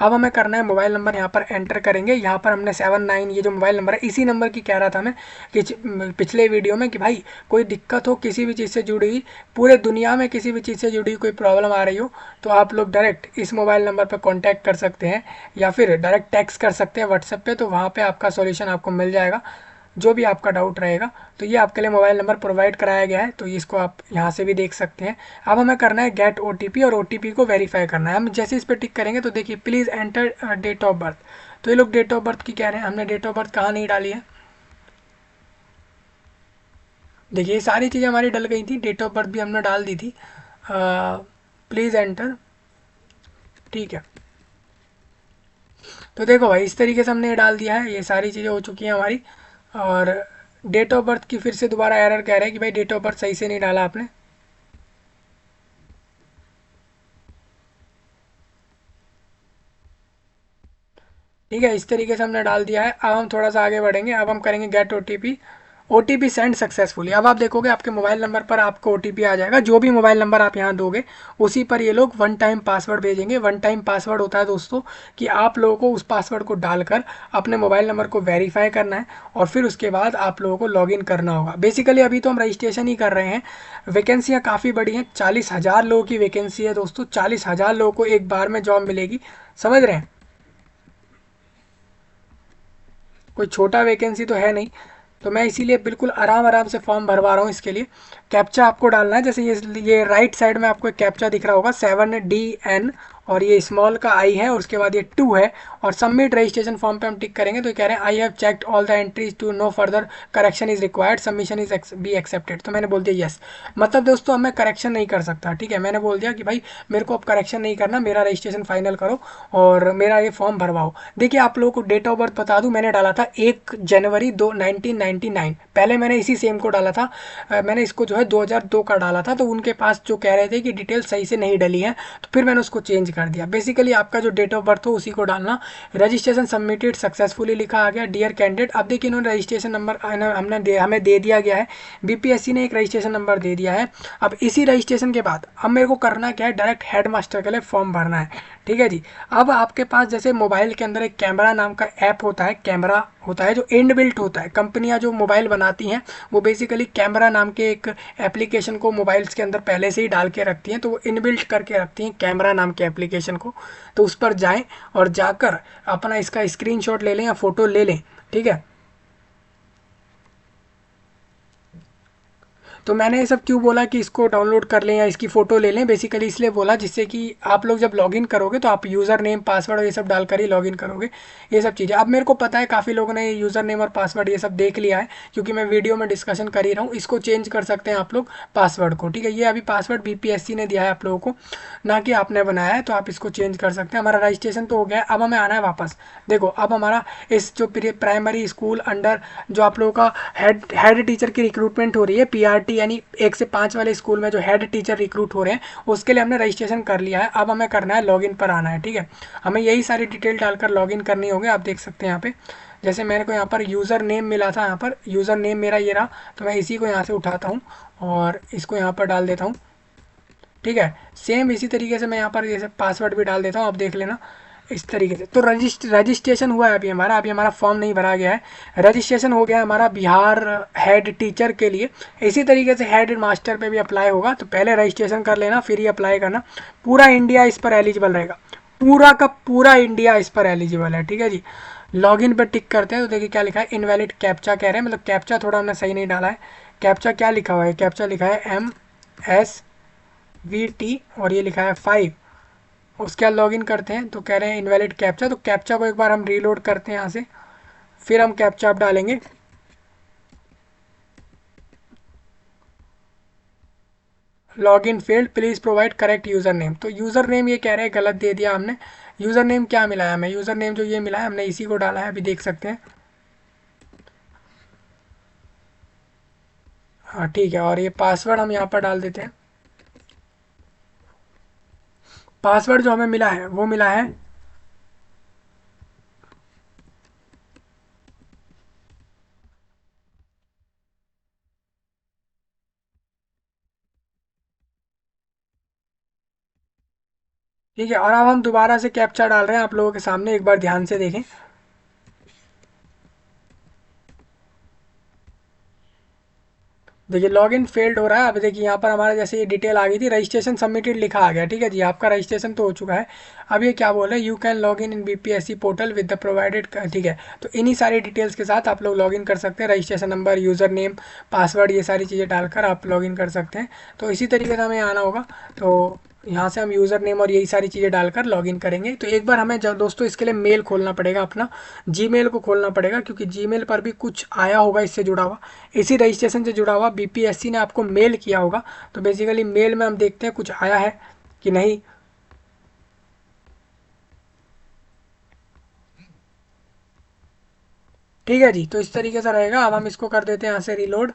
अब हमें करना है मोबाइल नंबर यहाँ पर एंटर करेंगे। यहाँ पर हमने 79 ये जो मोबाइल नंबर है, इसी नंबर की कह रहा था मैं कि पिछले वीडियो में कि भाई कोई दिक्कत हो किसी भी चीज़ से जुड़ी हुई, पूरे दुनिया में किसी भी चीज़ से जुड़ी हुई कोई प्रॉब्लम आ रही हो, तो आप लोग डायरेक्ट इस मोबाइल नंबर पर कॉन्टैक्ट कर सकते हैं या फिर डायरेक्ट टेक्स्ट कर सकते हैं व्हाट्सएप पे, तो वहाँ पे आपका सॉल्यूशन आपको मिल जाएगा जो भी आपका डाउट रहेगा। तो ये आपके लिए मोबाइल नंबर प्रोवाइड कराया गया है, तो इसको आप यहाँ से भी देख सकते हैं। अब हमें करना है गेट ओटीपी, और ओटीपी को वेरीफाई करना है। हम जैसे इस पर टिक करेंगे तो देखिए please enter date of birth, तो ये लोग डेट ऑफ बर्थ की कह रहे हैं, हमने डेट ऑफ बर्थ कहाँ नहीं डाली है। देखिए ये सारी चीज़ें हमारी डल गई थी, डेट ऑफ बर्थ भी हमने डाल दी थी। प्लीज़ एंटर, ठीक है। तो देखो भाई इस तरीके से हमने ये डाल दिया है, ये सारी चीज़ें हो चुकी हैं हमारी। और डेट ऑफ बर्थ की फिर से दोबारा एरर कह रहा है कि भाई डेट ऑफ बर्थ सही से नहीं डाला आपने। ठीक है, इस तरीके से हमने डाल दिया है। अब हम थोड़ा सा आगे बढ़ेंगे, अब हम करेंगे gate OTP. OTP send successfully. अब आप देखोगे आपके मोबाइल नंबर पर आपको ओटीपी आ जाएगा, जो भी मोबाइल नंबर आप यहाँ दोगे उसी पर ये लोग वन टाइम पासवर्ड भेजेंगे। वन टाइम पासवर्ड होता है दोस्तों कि आप लोगों को उस पासवर्ड को डालकर अपने मोबाइल नंबर को वेरीफाई करना है और फिर उसके बाद आप लोगों को लॉगिन करना होगा। बेसिकली अभी तो हम रजिस्ट्रेशन ही कर रहे हैं, वैकेंसियाँ काफ़ी बड़ी हैं, 40,000 लोगों की वैकेंसी है दोस्तों, 40,000 लोगों को एक बार में जॉब मिलेगी, समझ रहे हैं। कोई छोटा वैकेंसी तो है नहीं, तो मैं इसीलिए बिल्कुल आराम आराम से फॉर्म भरवा रहा हूँ। इसके लिए कैप्चा आपको डालना है, जैसे ये राइट साइड में आपको एक कैप्चा दिख रहा होगा 7DN, और ये स्मॉल का आई है और उसके बाद ये 2 है, और सबमिट रजिस्ट्रेशन फॉर्म पे हम टिक करेंगे तो कह रहे हैं I have checked all the entries to no further correction is required, submission is be accepted. तो मैंने बोल दिया यस, मतलब दोस्तों अब मैं करेक्शन नहीं कर सकता। ठीक है, मैंने बोल दिया कि भाई मेरे को अब करेक्शन नहीं करना, मेरा रजिस्ट्रेशन फाइनल करो और मेरा ये फॉर्म भरवाओ। देखिए आप लोगों को डेट ऑफ बर्थ बता दूं, मैंने डाला था 1 जनवरी 1999, पहले मैंने इसी सेम को डाला था। मैंने इसको जो है 2002 का डाला था, तो उनके पास जो कह रहे थे कि डिटेल सही से नहीं डली है, तो फिर मैंने उसको चेंज कर दिया। बेसिकली आपका जो डेट ऑफ बर्थ हो उसी को डालना। रजिस्ट्रेशन सबमिटेड सक्सेसफुली लिखा आ गया, डियर कैंडिडेट। अब देखिए इन्होंने रजिस्ट्रेशन नंबर हमें दे दिया गया है, बीपीएससी ने एक रजिस्ट्रेशन नंबर दे दिया है। अब इसी रजिस्ट्रेशन के बाद अब मेरे को करना क्या है, डायरेक्ट हेड मास्टर के लिए फॉर्म भरना है। ठीक है जी। अब आपके पास जैसे मोबाइल के अंदर एक कैमरा नाम का ऐप होता है, कैमरा होता है जो इनबिल्ट बिल्ट होता है, कंपनियां जो मोबाइल बनाती हैं वो बेसिकली कैमरा नाम के एक एप्लीकेशन को मोबाइल्स के अंदर पहले से ही डाल के रखती हैं, तो वो इनबिल्ट करके रखती हैं कैमरा नाम के एप्लीकेशन को। तो उस पर जाएं और जाकर अपना इसका स्क्रीनशॉट ले लें या फोटो ले लें। ठीक है, तो मैंने ये सब क्यों बोला कि इसको डाउनलोड कर लें या इसकी फ़ोटो ले लें, बेसिकली इसलिए बोला जिससे कि आप लोग जब लॉगिन करोगे तो आप यूज़र नेम पासवर्ड और ये सब डालकर ही लॉगिन करोगे, ये सब चीज़ें। अब मेरे को पता है काफ़ी लोगों ने यूज़र नेम और पासवर्ड ये सब देख लिया है, क्योंकि मैं वीडियो में डिस्कशन कर ही रहा हूँ। इसको चेंज कर सकते हैं आप लोग पासवर्ड को। ठीक है, ये अभी पासवर्ड बीपीएससी ने दिया है आप लोगों को, ना कि आपने बनाया है, तो आप इसको चेंज कर सकते हैं। हमारा रजिस्ट्रेशन तो हो गया है, अब हमें आना है वापस। देखो अब हमारा इस जो प्राइमरी स्कूल अंडर जो आप लोगों का हेड टीचर की रिक्रूटमेंट हो रही है, पीआरटी यानी 1 से 5 वाले स्कूल में जो हेड टीचर रिक्रूट हो रहे हैं, उसके लिए हमने रजिस्ट्रेशन कर लिया है। अब हमें करना है लॉगिन पर आना है। ठीक है, हमें यही सारी डिटेल डालकर लॉगिन करनी होगी। आप देख सकते हैं यहाँ पे, जैसे मेरे को यहाँ पर यूज़र नेम मिला था, यहाँ पर यूज़र नेम मेरा ये रहा, तो मैं इसी को यहाँ से उठाता हूँ और इसको यहाँ पर डाल देता हूँ। ठीक है, सेम इसी तरीके से मैं यहाँ पर जैसे पासवर्ड भी डाल देता हूँ, आप देख लेना इस तरीके से। तो रजिस्ट्रेशन हुआ है अभी हमारा फॉर्म नहीं भरा गया है, रजिस्ट्रेशन हो गया है हमारा बिहार हेड टीचर के लिए। इसी तरीके से हेड मास्टर पे भी अप्लाई होगा, तो पहले रजिस्ट्रेशन कर लेना फिर ही अप्लाई करना। पूरा इंडिया इस पर एलिजिबल रहेगा, पूरा का पूरा इंडिया इस पर एलिजिबल है। ठीक है जी, लॉगिन पर टिक करते हैं तो देखिए क्या लिखा है, इनवैलिड कैप्चा कह रहे हैं, मतलब कैप्चा थोड़ा हमने सही नहीं डाला है। कैप्चा क्या लिखा हुआ है, कैप्चा लिखा है MSVT और ये लिखा है 5। उसके बाद लॉगिन करते हैं तो कह रहे हैं इनवैलिड कैप्चा, तो कैप्चा को एक बार हम रीलोड करते हैं यहाँ से, फिर हम कैप्चा आप डालेंगे। Login failed, please provide correct user name. तो यूज़र नेम ये कह रहे हैं गलत दे दिया हमने। यूज़र नेम क्या मिला है हमें, यूज़र नेम जो ये मिला है हमने इसी को डाला है, अभी देख सकते हैं। हाँ ठीक है, और ये पासवर्ड हम यहाँ पर डाल देते हैं। पासवर्ड जो हमें मिला है वो मिला है ठीक है, और अब हम दोबारा से कैप्चा डाल रहे हैं आप लोगों के सामने, एक बार ध्यान से देखें। देखिए लॉगिन फेल्ड हो रहा है। अब देखिए यहाँ पर हमारा जैसे ये डिटेल आ गई थी, रजिस्ट्रेशन सबमिटेड लिखा आ गया। ठीक है जी, आपका रजिस्ट्रेशन तो हो चुका है। अब ये क्या बोल रहे हैं, you can log in BPSC portal with the provided. ठीक है, तो इन्हीं सारी डिटेल्स के साथ आप लोग लॉगिन कर सकते हैं। Registration number, user name, password, ये सारी चीज़ें डालकर आप लॉगिन कर सकते हैं। तो इसी तरीके से हमें आना होगा। तो यहाँ से हम यूज़र नेम और यही सारी चीज़ें डालकर लॉगिन करेंगे। तो एक बार हमें जब दोस्तों इसके लिए मेल खोलना पड़ेगा, अपना जीमेल को खोलना पड़ेगा, क्योंकि जीमेल पर भी कुछ आया होगा इससे जुड़ा हुआ, इसी रजिस्ट्रेशन से जुड़ा हुआ बीपीएससी ने आपको मेल किया होगा। तो बेसिकली मेल में हम देखते हैं कुछ आया है कि नहीं। ठीक है जी, तो इस तरीके से रहेगा। अब हम इसको कर देते हैं यहाँ से रीलोड।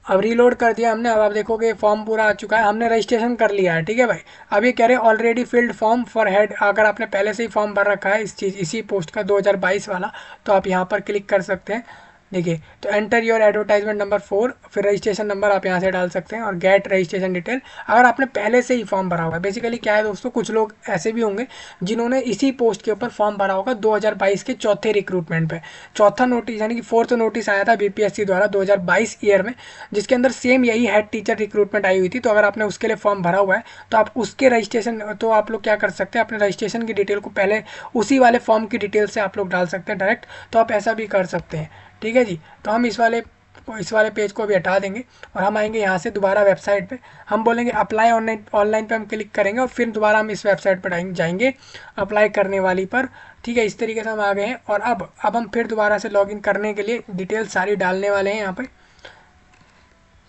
अब रीलोड कर दिया हमने। अब आप देखोगे फॉर्म पूरा आ चुका है, हमने रजिस्ट्रेशन कर लिया है। ठीक है भाई, अब ये कह रहे हैं already field form for head. अगर आपने पहले से ही फॉर्म भर रखा है इसी पोस्ट का 2022 वाला, तो आप यहाँ पर क्लिक कर सकते हैं। देखिए, तो एंटर योर एडवर्टाइजमेंट नंबर 4, फिर रजिस्ट्रेशन नंबर आप यहाँ से डाल सकते हैं और गेट रजिस्ट्रेशन डिटेल, अगर आपने पहले से ही फॉर्म भरा हुआ है। बेसिकली क्या है दोस्तों, कुछ लोग ऐसे भी होंगे जिन्होंने इसी पोस्ट के ऊपर फॉर्म भरा होगा 2022 के चौथे रिक्रूटमेंट पे। चौथा नोटिस यानी कि फोर्थ नोटिस आया था बीपीएससी द्वारा 2022 ईयर में, जिसके अंदर सेम यही हेड टीचर रिक्रूटमेंट आई हुई थी। तो अगर आपने उसके लिए फॉर्म भरा हुआ है तो आप उसके रजिस्ट्रेशन, तो आप लोग क्या कर सकते हैं, अपने रजिस्ट्रेशन की डिटेल को पहले उसी वाले फॉर्म की डिटेल से आप लोग डाल सकते हैं डायरेक्ट। तो आप ऐसा भी कर सकते हैं। ठीक है जी, तो हम इस वाले पेज को भी हटा देंगे और हम आएंगे यहाँ से दोबारा वेबसाइट पे। हम बोलेंगे अप्लाई ऑनलाइन, ऑनलाइन पे हम क्लिक करेंगे और फिर दोबारा हम इस वेबसाइट पर जाएंगे अप्लाई करने वाली पर। ठीक है, इस तरीके से हम आ गए हैं और अब हम फिर दोबारा से लॉगिन करने के लिए डिटेल सारी डालने वाले हैं यहाँ पे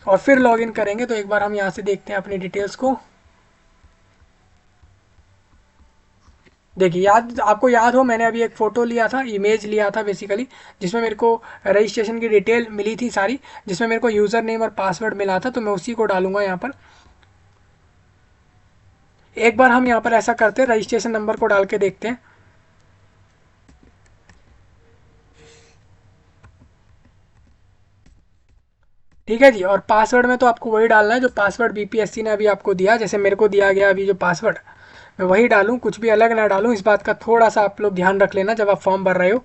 और फिर लॉगिन करेंगे। तो एक बार हम यहाँ से देखते हैं अपनी डिटेल्स को। देखिए, आपको याद हो, मैंने अभी एक फ़ोटो लिया था, इमेज लिया था बेसिकली, जिसमें मेरे को रजिस्ट्रेशन की डिटेल मिली थी सारी, जिसमें मेरे को यूज़र नेम और पासवर्ड मिला था। तो मैं उसी को डालूंगा यहाँ पर। एक बार हम यहाँ पर ऐसा करते हैं, रजिस्ट्रेशन नंबर को डाल के देखते हैं। ठीक है जी, और पासवर्ड में तो आपको वही डालना है जो पासवर्ड बीपीएससी ने अभी आपको दिया, जैसे मेरे को दिया गया अभी जो पासवर्ड, मैं वही डालूँ, कुछ भी अलग ना डालूँ। इस बात का थोड़ा सा आप लोग ध्यान रख लेना जब आप फॉर्म भर रहे हो।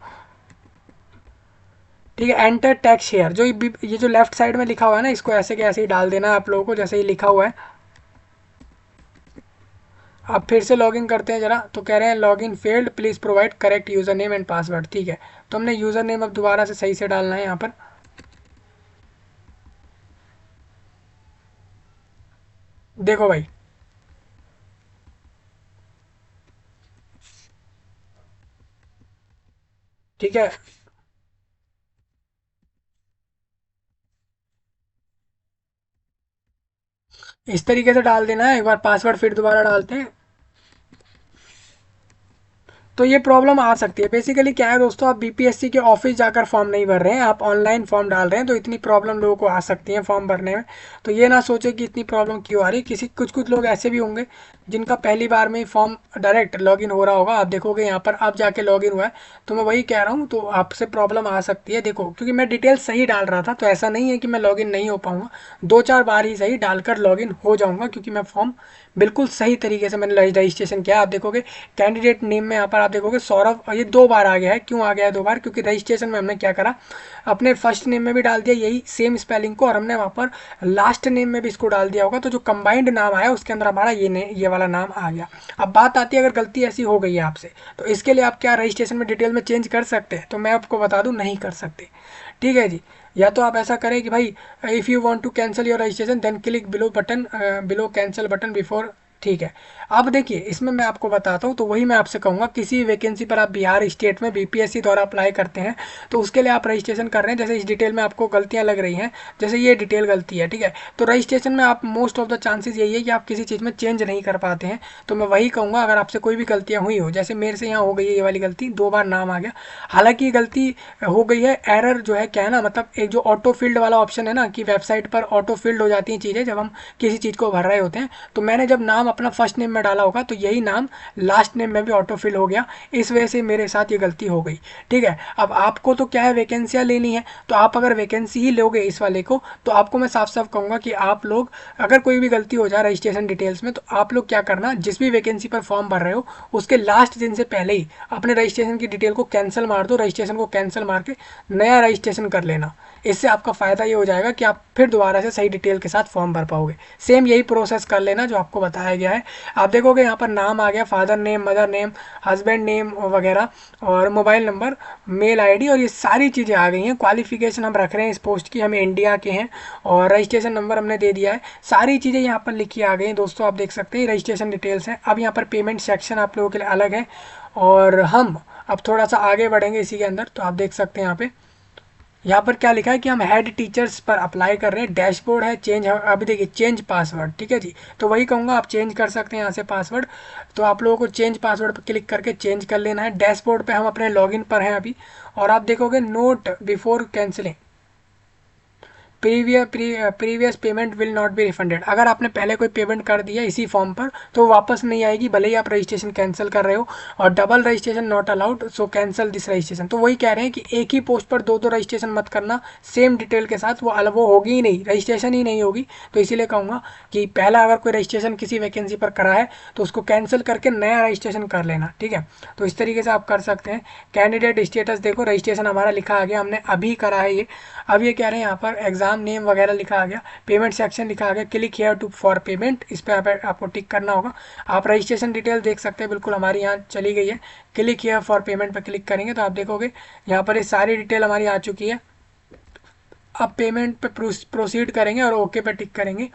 ठीक है, एंटर टैक्स शेयर, जो ये जो लेफ्ट साइड में लिखा हुआ है ना, इसको ऐसे के ऐसे ही डाल देना है आप लोगों को, जैसे ही लिखा हुआ है। अब फिर से लॉगिन करते हैं जरा। तो कह रहे हैं login failed, please provide correct user name and password. ठीक है, तो हमने यूज़र नेम अब दोबारा से सही से डालना है यहाँ पर। देखो भाई, ठीक है, इस तरीके से डाल देना है। एक बार पासवर्ड फिर दोबारा डालते हैं। तो ये प्रॉब्लम आ सकती है। बेसिकली क्या है दोस्तों, आप बीपीएससी के ऑफिस जाकर फॉर्म नहीं भर रहे हैं, आप ऑनलाइन फॉर्म डाल रहे हैं, तो इतनी प्रॉब्लम लोगों को आ सकती है फॉर्म भरने में। तो ये ना सोचे कि इतनी प्रॉब्लम क्यों आ रही है। कुछ कुछ लोग ऐसे भी होंगे जिनका पहली बार में ही फॉर्म डायरेक्ट लॉगिन हो रहा होगा। आप देखोगे यहाँ पर अब जाके लॉगिन हुआ है। तो मैं वही कह रहा हूँ, तो आपसे प्रॉब्लम आ सकती है। देखो, क्योंकि मैं डिटेल सही डाल रहा था, तो ऐसा नहीं है कि मैं लॉगिन नहीं हो पाऊंगा। 2-4 बार ही सही डालकर लॉगिन हो जाऊंगा, क्योंकि मैं फॉर्म बिल्कुल सही तरीके से मैंने रजिस्ट्रेशन किया। आप देखोगे कैंडिडेट नेम में यहाँ पर आप देखोगे सौरभ, और ये 2 बार आ गया है। क्यों आ गया है 2 बार, क्योंकि रजिस्ट्रेशन में हमने क्या करा, अपने फर्स्ट नेम में भी डाल दिया यही सेम स्पेलिंग को, और हमने वहाँ पर लास्ट नेम में भी इसको डाल दिया होगा। तो जो कंबाइंड नाम आया उसके अंदर हमारा ये वाला नाम आ गया। अब बात आती है, अगर गलती ऐसी हो गई है आपसे, तो इसके लिए आप क्या रजिस्ट्रेशन में डिटेल में चेंज कर सकते हैं? तो मैं आपको बता दूं, नहीं कर सकते। ठीक है जी, या तो आप ऐसा करें कि भाई, if you want to cancel your registration then click below cancel button before. ठीक है, अब देखिए इसमें मैं आपको बताता हूँ। तो वही मैं आपसे कहूँगा, किसी वैकेंसी पर आप बिहार स्टेट में बीपीएससी द्वारा अप्लाई करते हैं, तो उसके लिए आप रजिस्ट्रेशन कर रहे हैं, जैसे इस डिटेल में आपको गलतियाँ लग रही हैं, जैसे ये डिटेल गलती है। ठीक है, तो रजिस्ट्रेशन में आप मोस्ट ऑफ द चांसेस यही है कि आप किसी चीज़ में चेंज नहीं कर पाते हैं। तो मैं वही कहूँगा, अगर आपसे कोई भी गलतियाँ हुई हो, जैसे मेरे से यहाँ हो गई है ये वाली गलती, 2 बार नाम आ गया। हालांकि ये गलती हो गई है, एरर जो है क्या है ना, मतलब एक जो ऑटो फील्ड वाला ऑप्शन है ना, कि वेबसाइट पर ऑटो फील्ड हो जाती हैं चीज़ें जब हम किसी चीज़ को भर रहे होते हैं। तो मैंने जब नाम नाम अपना फर्स्ट नेम में डाला होगा तो यही नाम लास्ट नेम में भी ऑटो फिल हो गया, इस वजह से मेरे साथ ये गलती हो गई। ठीक है, अब आपको तो क्या है वैकेंसियाँ लेनी है, तो आप अगर वैकेंसी ही लोगे इस वाले को तो आपको मैं साफ साफ कहूँगा कि आप लोग अगर कोई भी गलती हो जाए रजिस्ट्रेशन डिटेल्स में तो आप लोग क्या करना, जिस भी वैकेंसी पर फॉर्म भर रहे हो उसके लास्ट दिन से पहले ही अपने रजिस्ट्रेशन की डिटेल को कैंसिल मार दो, रजिस्ट्रेशन को कैंसिल मार के नया रजिस्ट्रेशन कर लेना। इससे आपका फ़ायदा ये हो जाएगा कि आप फिर दोबारा से सही डिटेल के साथ फॉर्म भर पाओगे। सेम यही प्रोसेस कर लेना जो आपको बताया गया है। आप देखोगे यहाँ पर नाम आ गया, father name, mother name, husband name वगैरह, और मोबाइल नंबर, मेल आईडी, और ये सारी चीज़ें आ गई हैं। क्वालिफिकेशन हम रख रहे हैं इस पोस्ट की, हम इंडिया के हैं, और रजिस्ट्रेशन नंबर हमने दे दिया है। सारी चीज़ें यहाँ पर लिखी आ गई हैं दोस्तों, आप देख सकते हैं रजिस्ट्रेशन डिटेल्स हैं। अब यहाँ पर पेमेंट सेक्शन आप लोगों के लिए अलग है, और हम अब थोड़ा सा आगे बढ़ेंगे इसी के अंदर। तो आप देख सकते हैं यहाँ पर क्या लिखा है कि हम हेड टीचर्स पर अप्लाई कर रहे हैं। डैशबोर्ड है, चेंज, अभी देखिए चेंज पासवर्ड, ठीक है जी, तो वही कहूँगा आप चेंज कर सकते हैं यहाँ से पासवर्ड। तो आप लोगों को चेंज पासवर्ड पर क्लिक करके चेंज कर लेना है। डैशबोर्ड पे हम अपने लॉगिन पर हैं अभी, और आप देखोगे note before cancelling previous payment will not be refunded. अगर आपने पहले कोई पेमेंट कर दिया इसी फॉर्म पर तो वापस नहीं आएगी, भले ही आप रजिस्ट्रेशन कैंसिल कर रहे हो। और double registration not allowed, so cancel this registration. तो वही कह रहे हैं कि एक ही पोस्ट पर दो रजिस्ट्रेशन मत करना सेम डिटेल के साथ, वो होगी ही नहीं, रजिस्ट्रेशन ही नहीं होगी। तो इसीलिए कहूँगा कि पहला अगर कोई रजिस्ट्रेशन किसी वैकेंसी पर करा है तो उसको कैंसिल करके नया रजिस्ट्रेशन कर लेना। ठीक है, तो इस तरीके से आप कर सकते हैं। कैंडिडेट स्टेटस देखो, रजिस्ट्रेशन हमारा लिखा आ गया, हमने अभी करा है ये। अब ये कह रहे हैं यहाँ पर एग्जाम नेम वगैरह लिखा आ गया, पेमेंट सेक्शन लिखा आ गया, click here to for payment, इस पर आपको टिक करना होगा। आप रजिस्ट्रेशन डिटेल देख सकते हैं, बिल्कुल हमारी यहाँ चली गई है। क्लिक हियर फॉर पेमेंट पर क्लिक करेंगे तो आप देखोगे यहाँ पर ये सारी डिटेल हमारी आ चुकी है। अब पेमेंट पे प्रोसीड करेंगे और ओके पे टिक करेंगे।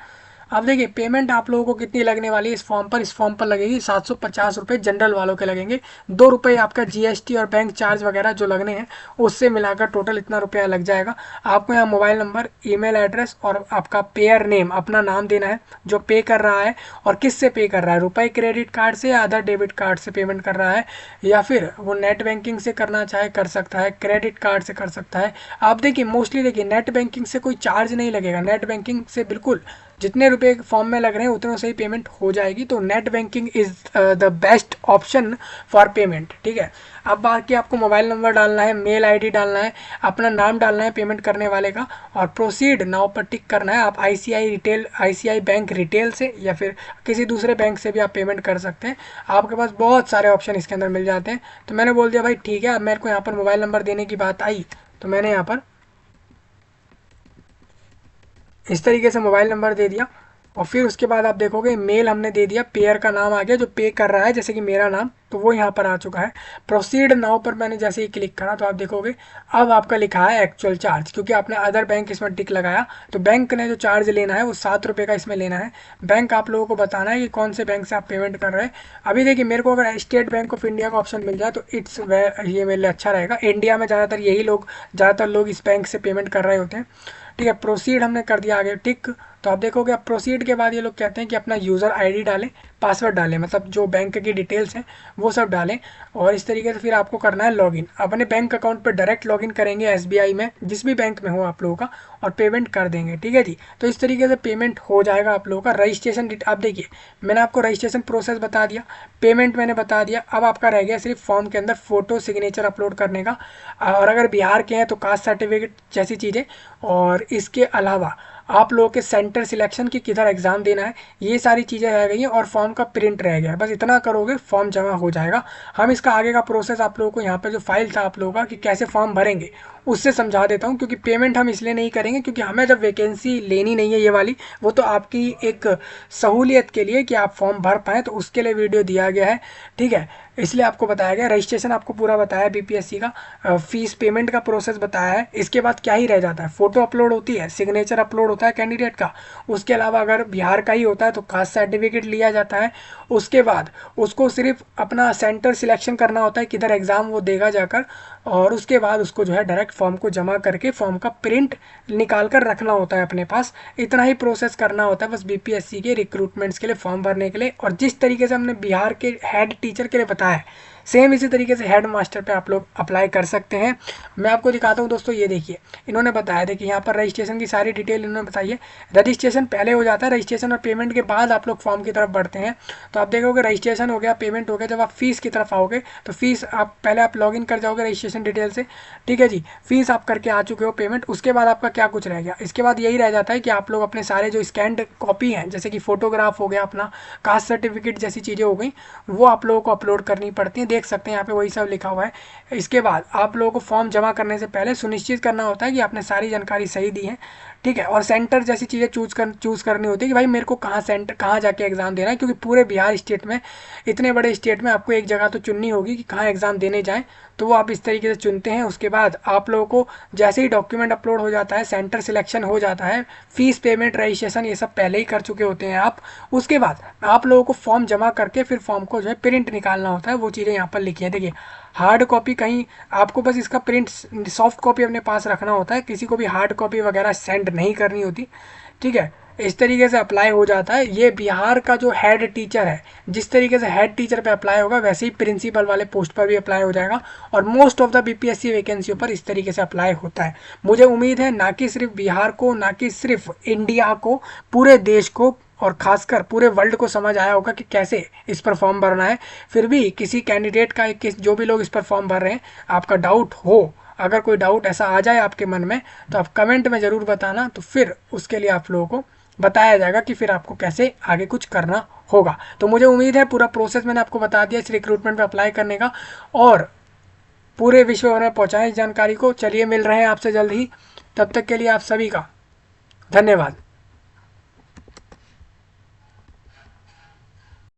अब देखिए पेमेंट आप लोगों को कितनी लगने वाली है इस फॉर्म पर लगेगी 750 रुपये, जनरल वालों के लगेंगे 2 रुपये आपका जीएसटी और बैंक चार्ज वगैरह जो लगने हैं उससे मिलाकर टोटल इतना रुपया लग जाएगा। आपको यहाँ मोबाइल नंबर, ईमेल एड्रेस और आपका पेयर नेम, अपना नाम देना है जो पे कर रहा है और किस से पे कर रहा है, रुपये क्रेडिट कार्ड से या अदर डेबिट कार्ड से पेमेंट कर रहा है, या फिर वो नेट बैंकिंग से करना चाहे कर सकता है, क्रेडिट कार्ड से कर सकता है। आप देखिए मोस्टली देखिए नेट बैंकिंग से कोई चार्ज नहीं लगेगा, नेट बैंकिंग से बिल्कुल जितने रुपए फॉर्म में लग रहे हैं उतनों से ही पेमेंट हो जाएगी। तो net banking is the best option for payment. ठीक है, अब बाकी आपको मोबाइल नंबर डालना है, मेल आईडी डालना है, अपना नाम डालना है पेमेंट करने वाले का, और प्रोसीड नाउ पर टिक करना है। आप आईसीआई बैंक रिटेल से या फिर किसी दूसरे बैंक से भी आप पेमेंट कर सकते हैं। आपके पास बहुत सारे ऑप्शन इसके अंदर मिल जाते हैं। तो मैंने बोल दिया भाई ठीक है। अब मेरे को यहाँ पर मोबाइल नंबर देने की बात आई तो मैंने यहाँ पर इस तरीके से मोबाइल नंबर दे दिया, और फिर उसके बाद आप देखोगे मेल हमने दे दिया, पेयर का नाम आ गया जो पे कर रहा है, जैसे कि मेरा नाम, तो वो यहाँ पर आ चुका है। प्रोसीड नाउ पर मैंने जैसे ही क्लिक करा तो आप देखोगे अब आपका लिखा है एक्चुअल चार्ज, क्योंकि आपने अदर बैंक इसमें टिक लगाया तो बैंक ने जो चार्ज लेना है वो 7 रुपये का इसमें लेना है। बैंक आप लोगों को बताना है कि कौन से बैंक से आप पेमेंट कर रहे हैं। अभी देखिए मेरे को अगर स्टेट बैंक ऑफ इंडिया का ऑप्शन मिल जाए तो ये मेरे लिए अच्छा रहेगा। इंडिया में ज़्यादातर लोग इस बैंक से पेमेंट कर रहे होते हैं। ठीक है, प्रोसीड हमने कर दिया आगे टिक। तो आप देखोगे अब प्रोसीड के बाद ये लोग कहते हैं कि अपना यूज़र आईडी डालें, पासवर्ड डालें, मतलब जो बैंक की डिटेल्स हैं वो सब डालें, और इस तरीके से फिर आपको करना है लॉगिन। अपने बैंक अकाउंट पर डायरेक्ट लॉगिन करेंगे एसबीआई में, जिस भी बैंक में हो आप लोगों का, और पेमेंट कर देंगे। ठीक है जी, तो इस तरीके से पेमेंट हो जाएगा आप लोगों का। रजिस्ट्रेशन आप देखिए मैंने आपको रजिस्ट्रेशन प्रोसेस बता दिया, पेमेंट मैंने बता दिया। अब आपका रह गया सिर्फ फॉर्म के अंदर फ़ोटो सिग्नेचर अपलोड करने का, और अगर बिहार के हैं तो कास्ट सर्टिफिकेट जैसी चीज़ें, और इसके अलावा आप लोगों के सेंटर सिलेक्शन की किधर एग्ज़ाम देना है, ये सारी चीज़ें रह गई हैं, और फॉर्म का प्रिंट रह गया है। बस इतना करोगे फॉर्म जमा हो जाएगा। हम इसका आगे का प्रोसेस आप लोगों को यहाँ पे जो फाइल था आप लोगों का कि कैसे फॉर्म भरेंगे उससे समझा देता हूँ, क्योंकि पेमेंट हम इसलिए नहीं करेंगे क्योंकि हमें जब वैकेंसी लेनी नहीं है ये वाली, वो तो आपकी एक सहूलियत के लिए कि आप फॉर्म भर पाएँ, तो उसके लिए वीडियो दिया गया है। ठीक है, इसलिए आपको बताया गया। रजिस्ट्रेशन आपको पूरा बताया, बीपीएससी का फीस पेमेंट का प्रोसेस बताया है। इसके बाद क्या ही रह जाता है, फ़ोटो अपलोड होती है, सिग्नेचर अपलोड होता है कैंडिडेट का, उसके अलावा अगर बिहार का ही होता है तो कास्ट सर्टिफिकेट लिया जाता है। उसके बाद उसको सिर्फ अपना सेंटर सिलेक्शन करना होता है किधर एग्ज़ाम वो देगा जाकर, और उसके बाद उसको जो है डायरेक्ट फॉर्म को जमा करके फॉर्म का प्रिंट निकाल कर रखना होता है अपने पास। इतना ही प्रोसेस करना होता है बस बीपीएससी के रिक्रूटमेंट्स के लिए, फॉर्म भरने के लिए। और जिस तरीके से हमने बिहार के हेड टीचर के लिए बताया है सेम इसी तरीके से हेड मास्टर पे आप लोग अप्लाई कर सकते हैं। मैं आपको दिखाता हूँ दोस्तों, ये देखिए इन्होंने बताया था कि यहाँ पर रजिस्ट्रेशन की सारी डिटेल इन्होंने बताई है। रजिस्ट्रेशन पहले हो जाता है, रजिस्ट्रेशन और पेमेंट के बाद आप लोग फॉर्म की तरफ बढ़ते हैं। तो आप देखोगे रजिस्ट्रेशन हो गया, पेमेंट हो गया, जब आप फीस की तरफ आओगे तो फीस आप पहले आप लॉगिन कर जाओगे रजिस्ट्रेशन डिटेल से, ठीक है जी। फीस आप करके आ चुके हो, पेमेंट, उसके बाद आपका क्या कुछ रह गया, इसके बाद यही रह जाता है कि आप लोग अपने सारे जो स्कैंड कॉपी हैं, जैसे कि फोटोग्राफ हो गया, अपना कास्ट सर्टिफिकेट जैसी चीज़ें हो गई, वो आप लोगों को अपलोड करनी पड़ती हैं। देख सकते हैं यहाँ पे वही सब लिखा हुआ है। इसके बाद आप लोगों को फॉर्म जमा करने से पहले सुनिश्चित करना होता है कि आपने सारी जानकारी सही दी है, ठीक है। और सेंटर जैसी चीज़ें चूज़ करनी होती है कि भाई मेरे को कहाँ जाके एग्ज़ाम देना है, क्योंकि पूरे बिहार स्टेट में, इतने बड़े स्टेट में आपको एक जगह तो चुननी होगी कि कहाँ एग्ज़ाम देने जाएँ। तो वो आप इस तरीके से चुनते हैं। उसके बाद आप लोगों को जैसे ही डॉक्यूमेंट अपलोड हो जाता है, सेंटर सिलेक्शन हो जाता है, फीस पेमेंट रजिस्ट्रेशन ये सब पहले ही कर चुके होते हैं आप। उसके बाद आप लोगों को फॉर्म जमा करके फिर फॉर्म को जो है प्रिंट निकालना होता है। वो चीज़ें यहाँ पर लिखी है, देखिए हार्ड कॉपी कहीं आपको बस इसका प्रिंट, सॉफ्ट कॉपी अपने पास रखना होता है, किसी को भी हार्ड कॉपी वगैरह सेंड नहीं करनी होती, ठीक है। इस तरीके से अप्लाई हो जाता है। ये बिहार का जो हेड टीचर है, जिस तरीके से हेड टीचर पे अप्लाई होगा वैसे ही प्रिंसिपल वाले पोस्ट पर भी अप्लाई हो जाएगा। और मोस्ट ऑफ द बीपीएससी वैकेंसियों पर इस तरीके से अप्लाई होता है। मुझे उम्मीद है ना कि सिर्फ बिहार को, ना कि सिर्फ इंडिया को, पूरे देश को और खासकर पूरे वर्ल्ड को समझ आया होगा कि कैसे इस पर फॉर्म भरना है। फिर भी किसी कैंडिडेट का, जो भी लोग इस पर फॉर्म भर रहे हैं, आपका डाउट हो, अगर कोई डाउट ऐसा आ जाए आपके मन में, तो आप कमेंट में ज़रूर बताना। तो फिर उसके लिए आप लोगों को बताया जाएगा कि फिर आपको कैसे आगे कुछ करना होगा। तो मुझे उम्मीद है पूरा प्रोसेस मैंने आपको बता दिया इस रिक्रूटमेंट पे अप्लाई करने का, और पूरे विश्व भर में पहुँचाएं इस जानकारी को। चलिए मिल रहे हैं आपसे जल्द ही, तब तक के लिए आप सभी का धन्यवाद।